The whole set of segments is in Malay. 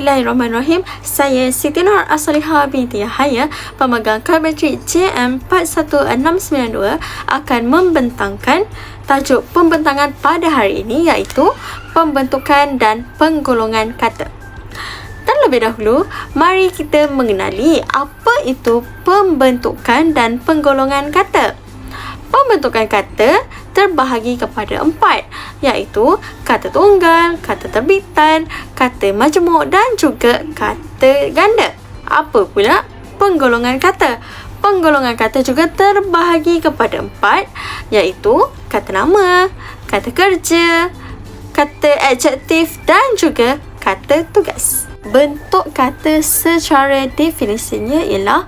Bismillahirrahmanirrahim. Saya Siti Nur As-Salihah binti Yahaya, pemegang kad matrik JM41692 akan membentangkan tajuk pembentangan pada hari ini, iaitu pembentukan dan penggolongan kata. Terlebih dahulu, mari kita mengenali apa itu pembentukan dan penggolongan kata. Pembentukan kata terbahagi kepada 4, iaitu kata tunggal, kata terbitan, kata majmuk dan juga kata ganda. Apa pula penggolongan kata? Penggolongan kata juga terbahagi kepada 4, iaitu kata nama, kata kerja, kata adjektif dan juga kata tugas. Bentuk kata secara definisinya ialah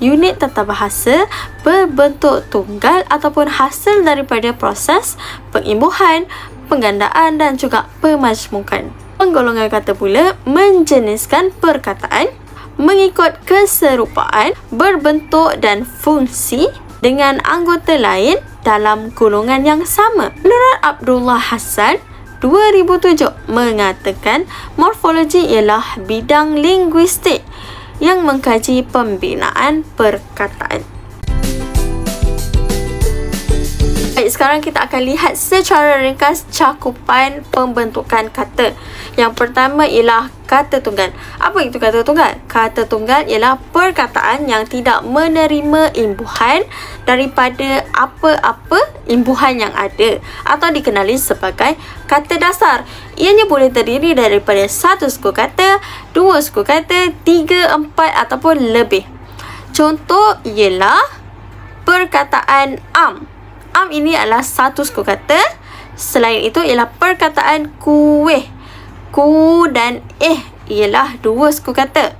unit tata bahasa berbentuk tunggal ataupun hasil daripada proses pengimbuhan, penggandaan dan juga pemajmukan. Penggolongan kata pula menjeniskan perkataan mengikut keserupaan, berbentuk dan fungsi dengan anggota lain dalam golongan yang sama. Menurut Abdullah Hassan 2007 mengatakan morfologi ialah bidang linguistik yang mengkaji pembinaan perkataan. Baik, sekarang kita akan lihat secara ringkas cakupan pembentukan kata. Yang pertama ialah kata tunggal. Apa itu kata tunggal? Kata tunggal ialah perkataan yang tidak menerima imbuhan daripada apa-apa imbuhan yang ada atau dikenali sebagai kata dasar. Ianya boleh terdiri daripada satu suku kata, dua suku kata, 3, 4 ataupun lebih. Contoh ialah perkataan am. Am ini adalah satu suku kata. Selain itu ialah perkataan kuih. Ku dan ialah dua suku kata.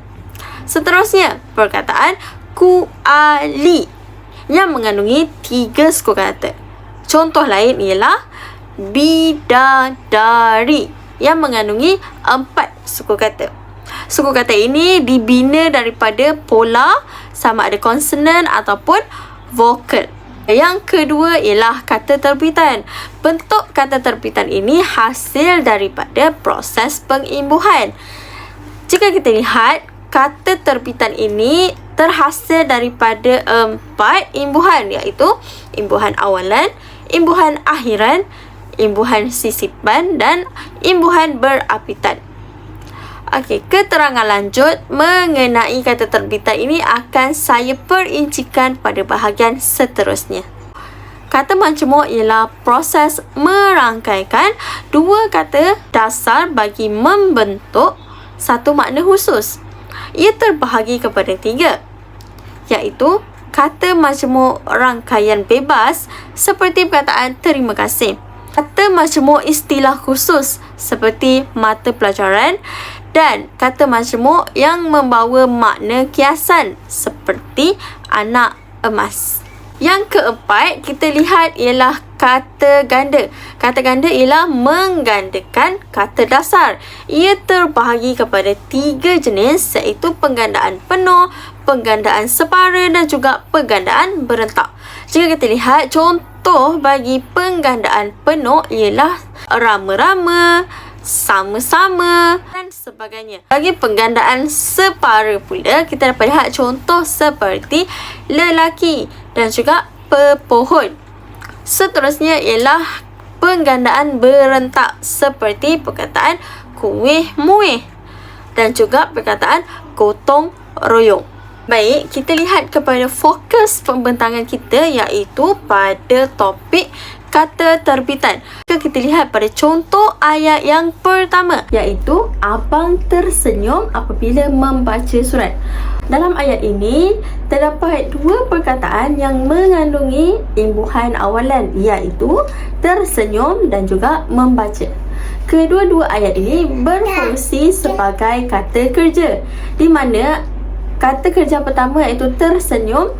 Seterusnya, perkataan kuali yang mengandungi 3 suku kata. Contoh lain ialah bidadari yang mengandungi 4 suku kata. Suku kata ini dibina daripada pola sama ada konsonan ataupun vokal. Yang kedua ialah kata terbitan. Bentuk kata terbitan ini hasil daripada proses pengimbuhan. Jika kita lihat, kata terbitan ini terhasil daripada 4 imbuhan, iaitu imbuhan awalan, imbuhan akhiran, imbuhan sisipan dan imbuhan berapitan. Okey, keterangan lanjut mengenai kata terbitan ini akan saya perincikan pada bahagian seterusnya. Kata majmuk ialah proses merangkaikan dua kata dasar bagi membentuk satu makna khusus. Ia terbahagi kepada 3, iaitu kata majmuk rangkaian bebas seperti perkataan terima kasih. Kata majmuk istilah khusus seperti mata pelajaran dan kata majmuk yang membawa makna kiasan seperti anak emas. Yang keempat, kita lihat ialah kata ganda. Kata ganda ialah menggandakan kata dasar. Ia terbahagi kepada 3 jenis, iaitu penggandaan penuh, penggandaan separa dan juga penggandaan berentak. Jika kita lihat, contoh bagi penggandaan penuh ialah rama-rama, sama-sama dan sebagainya. Bagi penggandaan separa pula, kita dapat lihat contoh seperti lelaki dan juga pepohon. Seterusnya ialah penggandaan berentak seperti perkataan kuih muih dan juga perkataan gotong royong. Baik, kita lihat kepada fokus pembentangan kita, iaitu pada topik kata terbitan. Kita lihat pada contoh ayat yang pertama, iaitu abang tersenyum apabila membaca surat. Dalam ayat ini terdapat 2 perkataan yang mengandungi imbuhan awalan, iaitu tersenyum dan juga membaca. Kedua-dua ayat ini berfungsi sebagai kata kerja, di mana kata kerja pertama iaitu tersenyum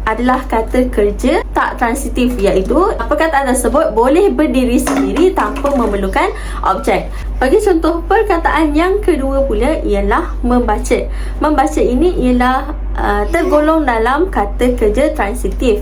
adalah kata kerja tak transitif, iaitu perkataan tersebut boleh berdiri sendiri tanpa memerlukan objek. Bagi contoh perkataan yang kedua pula ialah membaca. Membaca ini ialah tergolong dalam kata kerja transitif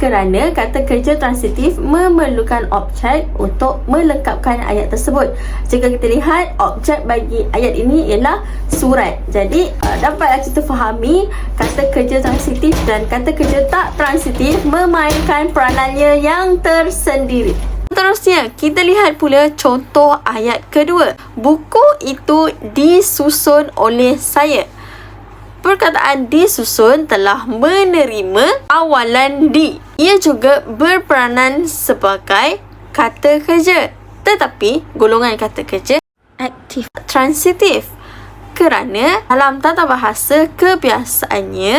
kerana kata kerja transitif memerlukan objek untuk melengkapkan ayat tersebut. Jika kita lihat, objek bagi ayat ini ialah surat. Jadi dapatlah kita fahami kata kerja transitif dan kata kerja tak transitif memainkan peranannya yang tersendiri. Seterusnya, kita lihat pula contoh ayat kedua. Buku itu disusun oleh saya. Perkataan disusun telah menerima awalan di. Ia juga berperanan sebagai kata kerja. Tetapi golongan kata kerja aktif transitif. Kerana dalam tata bahasa kebiasaannya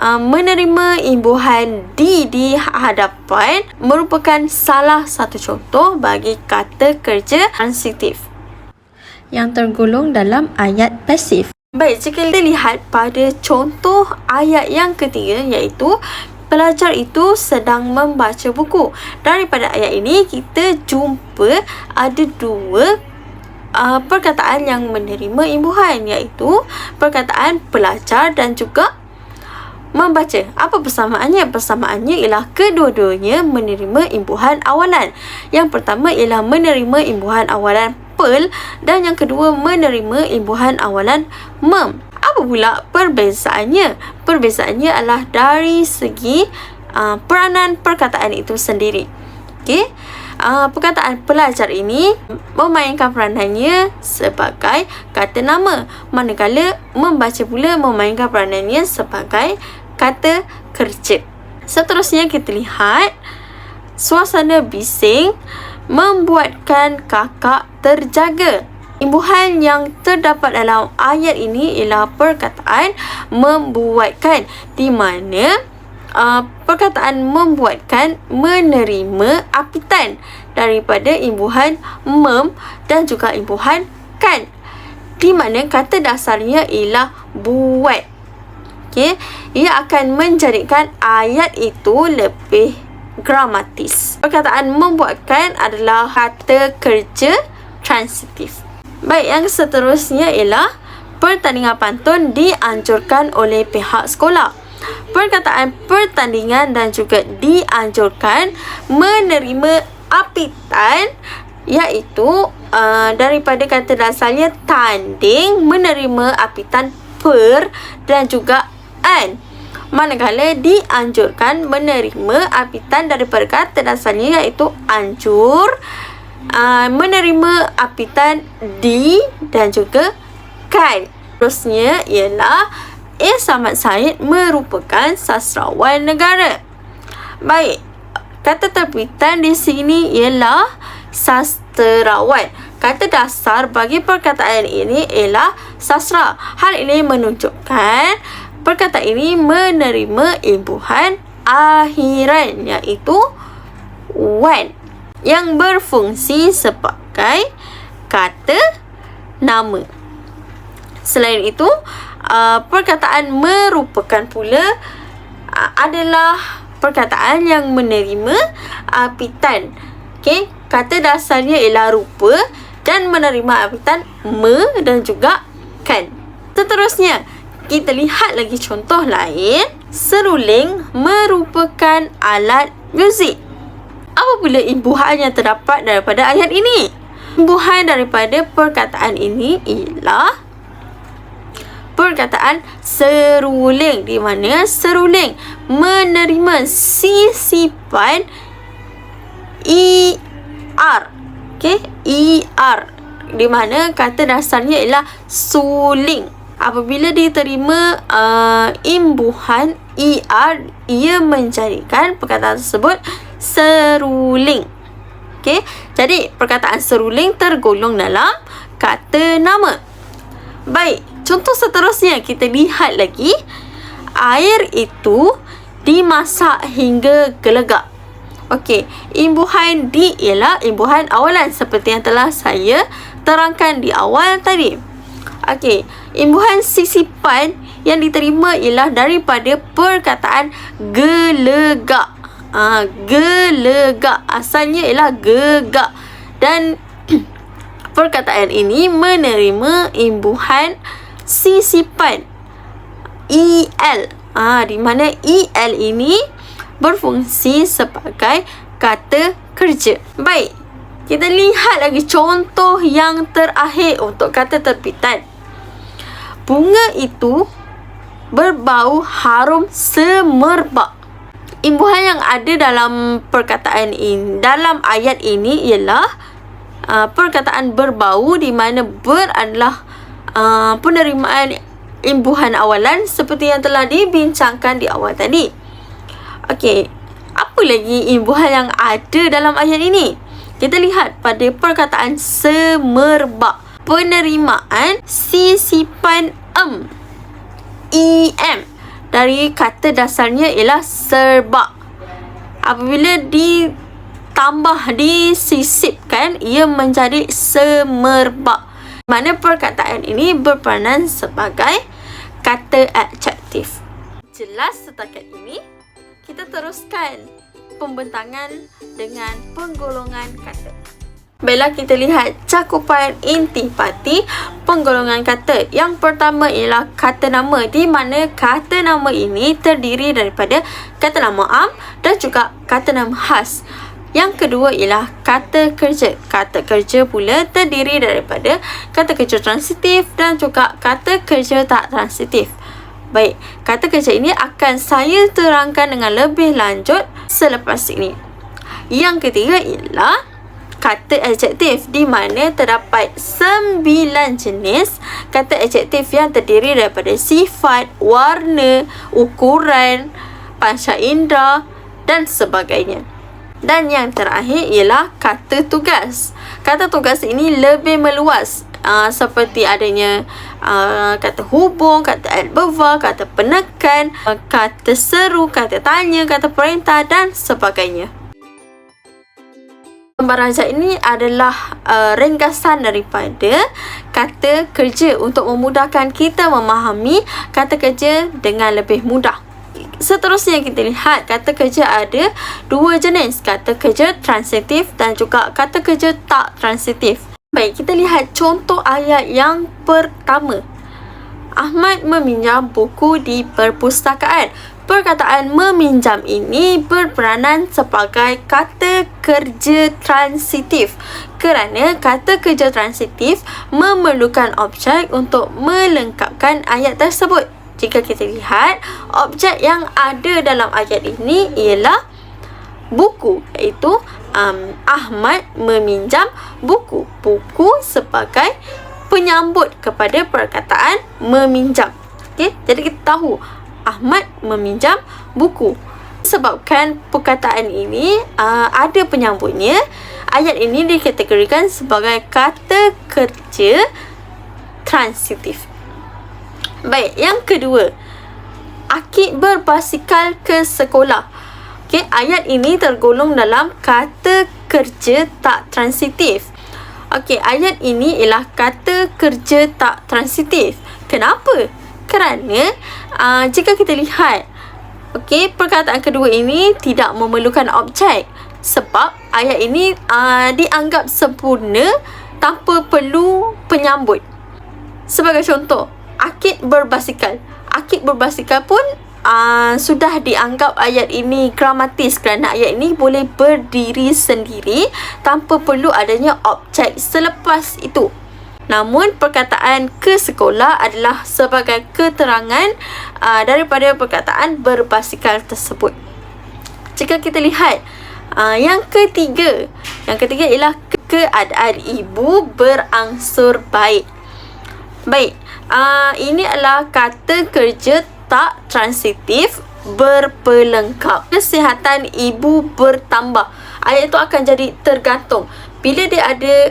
menerima imbuhan di hadapan merupakan salah satu contoh bagi kata kerja transitif yang tergolong dalam ayat pasif. Baik, jika kita lihat pada contoh ayat yang ketiga, iaitu pelajar itu sedang membaca buku. Daripada ayat ini kita jumpa ada dua perkataan yang menerima imbuhan, iaitu perkataan pelajar dan juga membaca. Apa persamaannya? Persamaannya ialah kedua-duanya menerima imbuhan awalan. Yang pertama ialah menerima imbuhan awalan pel dan yang kedua menerima imbuhan awalan mem. Apa pula perbezaannya? Perbezaannya adalah dari segi peranan perkataan itu sendiri. Okey. Perkataan pelajar ini memainkan peranannya sebagai kata nama, manakala membaca pula memainkan peranannya sebagai kata kerja. Seterusnya kita lihat suasana bising membuatkan kakak terjaga. Imbuhan yang terdapat dalam ayat ini ialah perkataan membuatkan, di mana perkataan membuatkan menerima apitan daripada imbuhan mem dan juga imbuhan kan, di mana kata dasarnya ialah buat. Okey, ia akan menjadikan ayat itu lebih gramatis. Perkataan membuatkan adalah kata kerja transitif. Baik, yang seterusnya ialah pertandingan pantun dianjurkan oleh pihak sekolah. Perkataan pertandingan dan juga dianjurkan menerima apitan, iaitu daripada kata dasarnya tanding menerima apitan per dan juga an. Manakala dianjurkan menerima apitan daripada kata dasarnya iaitu anjur, menerima apitan di dan juga kan. Terusnya ialah Samad Said merupakan sastrawan negara. Baik, kata terbitan di sini ialah sastrawan. Kata dasar bagi perkataan ini ialah sastra. Hal ini menunjukkan perkataan ini menerima imbuhan akhiran, iaitu wan, yang berfungsi sebagai kata nama. Selain itu, perkataan merupakan pula adalah perkataan yang menerima apitan. Okey, kata dasarnya ialah rupa dan menerima apitan me dan juga kan. Seterusnya, kita lihat lagi contoh lain. Seruling merupakan alat muzik. Apa pula imbuhan yang terdapat daripada ayat ini? Imbuhan daripada perkataan ini ialah perkataan seruling, di mana seruling menerima sisipan er. Okey, er, di mana kata dasarnya ialah suling. Apabila diterima imbuhan er, ia menjadikan perkataan tersebut seruling. Okey, jadi perkataan seruling tergolong dalam kata nama. Baik, contoh seterusnya kita lihat lagi. Air itu dimasak hingga gelegak. Okey, imbuhan di ialah imbuhan awalan seperti yang telah saya terangkan di awal tadi. Okey, imbuhan sisipan yang diterima ialah daripada perkataan gelegak. Gelegak asalnya ialah gegak, dan perkataan ini menerima imbuhan sisipan el, di mana el ini berfungsi sebagai kata kerja. Baik, kita lihat lagi contoh yang terakhir untuk kata terbitan. bunga itu berbau harum semerbak. Imbuhan yang ada dalam perkataan ini, dalam ayat ini ialah perkataan berbau, di mana ber adalah penerimaan imbuhan awalan seperti yang telah dibincangkan di awal tadi. Okey, apa lagi imbuhan yang ada dalam ayat ini? Kita lihat pada perkataan semerbak. Penerimaan sisipan dari kata dasarnya ialah serbak. Apabila disisipkan, ia menjadi semerbak. Mana perkataan ini berperanan sebagai kata adjektif. Jelas setakat ini? Kita teruskan pembentangan dengan penggolongan kata. Baiklah, kita lihat cakupan intipati penggolongan kata. Yang pertama ialah kata nama, di mana kata nama ini terdiri daripada kata nama am dan juga kata nama khas. Yang kedua ialah kata kerja. Kata kerja pula terdiri daripada kata kerja transitif dan juga kata kerja tak transitif. Baik, kata kerja ini akan saya terangkan dengan lebih lanjut selepas ini. Yang ketiga ialah kata adjektif, di mana terdapat 9 jenis kata adjektif yang terdiri daripada sifat, warna, ukuran, panca indera dan sebagainya. Dan yang terakhir ialah kata tugas. Kata tugas ini lebih meluas, seperti adanya kata hubung, kata adverb, kata penekan, kata seru, kata tanya, kata perintah dan sebagainya. Gambar rajak ini adalah ringkasan daripada kata kerja untuk memudahkan kita memahami kata kerja dengan lebih mudah. Seterusnya kita lihat kata kerja ada 2 jenis, kata kerja transitif dan juga kata kerja tak transitif. Baik, kita lihat contoh ayat yang pertama. Ahmad meminjam buku di perpustakaan. Perkataan meminjam ini berperanan sebagai kata kerja transitif kerana kata kerja transitif memerlukan objek untuk melengkapkan ayat tersebut. Jika kita lihat, objek yang ada dalam ayat ini ialah buku, iaitu Ahmad meminjam buku. Buku sebagai penyambut kepada perkataan meminjam. Okay? Jadi kita tahu Ahmad meminjam buku. Sebabkan perkataan ini ada penyambutnya, ayat ini dikategorikan sebagai kata kerja transitif. Baik, yang kedua, Akid berbasikal ke sekolah. Okay, ayat ini tergolong dalam kata kerja tak transitif. Okey, ayat ini ialah kata kerja tak transitif. Kenapa? Kerana jika kita lihat, okey, perkataan kedua ini tidak memerlukan objek. Sebab ayat ini dianggap sempurna tanpa perlu penyambut. Sebagai contoh, Akid berbasikal. Akid berbasikal pun sudah dianggap ayat ini gramatis kerana ayat ini boleh berdiri sendiri tanpa perlu adanya objek selepas itu. Namun perkataan ke sekolah adalah sebagai keterangan daripada perkataan berbasikal tersebut. Jika kita lihat yang ketiga ialah keadaan ibu berangsur baik. Baik, ini adalah kata kerja tak transitif berpelengkap. Kesihatan ibu bertambah. Ayat itu akan jadi tergantung bila dia ada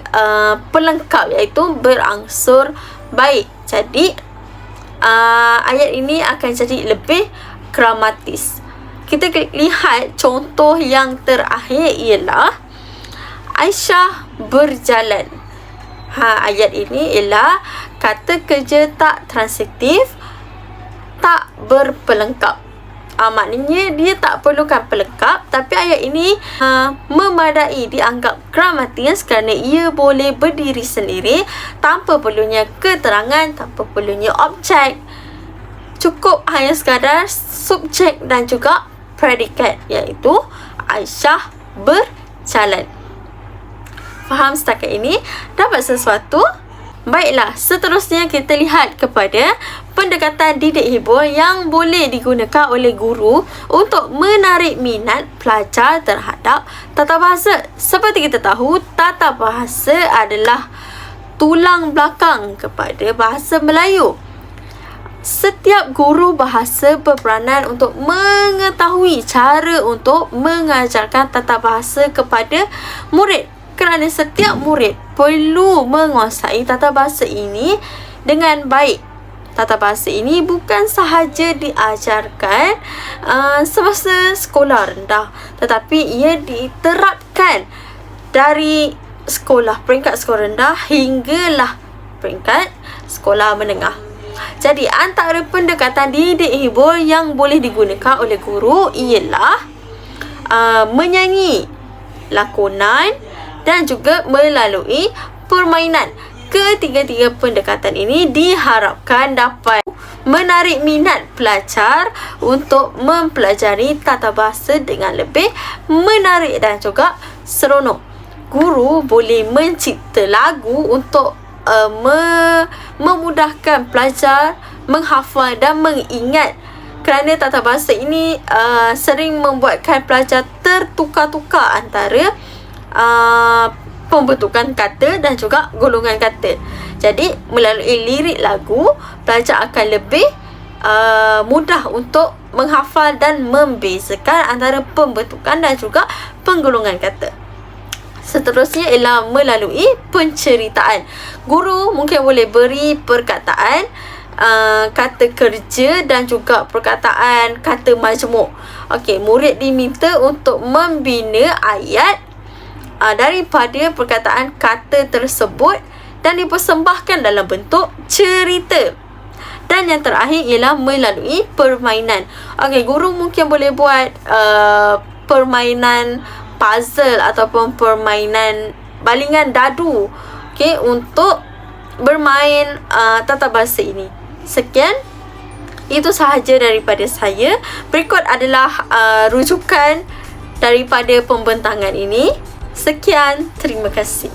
pelengkap, iaitu berangsur baik. Jadi ayat ini akan jadi lebih gramatis. Kita lihat contoh yang terakhir ialah Aisyah berjalan. Ayat ini ialah kata kerja tak transitif, tak berpelengkap. Maknanya dia tak perlukan pelengkap, tapi ayat ini memadai, dianggap gramatis kerana ia boleh berdiri sendiri tanpa perlunya keterangan, tanpa perlunya objek. Cukup hanya sekadar subjek dan juga predikat, iaitu Aisyah berjalan. Faham setakat ini? Dapat sesuatu? Baiklah, seterusnya kita lihat kepada pendekatan didik hibur yang boleh digunakan oleh guru untuk menarik minat pelajar terhadap tata bahasa. Seperti kita tahu, tata bahasa adalah tulang belakang kepada bahasa Melayu. Setiap guru bahasa berperanan untuk mengetahui cara untuk mengajarkan tata bahasa kepada murid, kerana setiap murid perlu menguasai tata bahasa ini dengan baik. Tata bahasa ini bukan sahaja diajarkan semasa sekolah rendah, tetapi ia diterapkan dari peringkat sekolah rendah hinggalah peringkat sekolah menengah. Jadi antara pendekatan didik hibur yang boleh digunakan oleh guru ialah menyanyi, lakonan dan juga melalui permainan. Ketiga-tiga pendekatan ini diharapkan dapat menarik minat pelajar untuk mempelajari tata bahasa dengan lebih menarik dan juga seronok. Guru boleh mencipta lagu untuk memudahkan pelajar menghafal dan mengingat, kerana tata bahasa ini sering membuatkan pelajar tertukar-tukar antara pembentukan kata dan juga golongan kata. Jadi melalui lirik lagu, pelajar akan lebih mudah untuk menghafal dan membezakan antara pembentukan dan juga penggolongan kata. Seterusnya ialah melalui penceritaan. Guru mungkin boleh beri perkataan kata kerja dan juga perkataan kata majmuk. Okey, murid diminta untuk membina ayat daripada perkataan kata tersebut dan dipersembahkan dalam bentuk cerita. Dan yang terakhir ialah melalui permainan. Okey, guru mungkin boleh buat permainan puzzle ataupun permainan balingan dadu, okey, untuk bermain tata bahasa ini. Sekian, itu sahaja daripada saya. Berikut adalah rujukan daripada pembentangan ini. Sekian, terima kasih.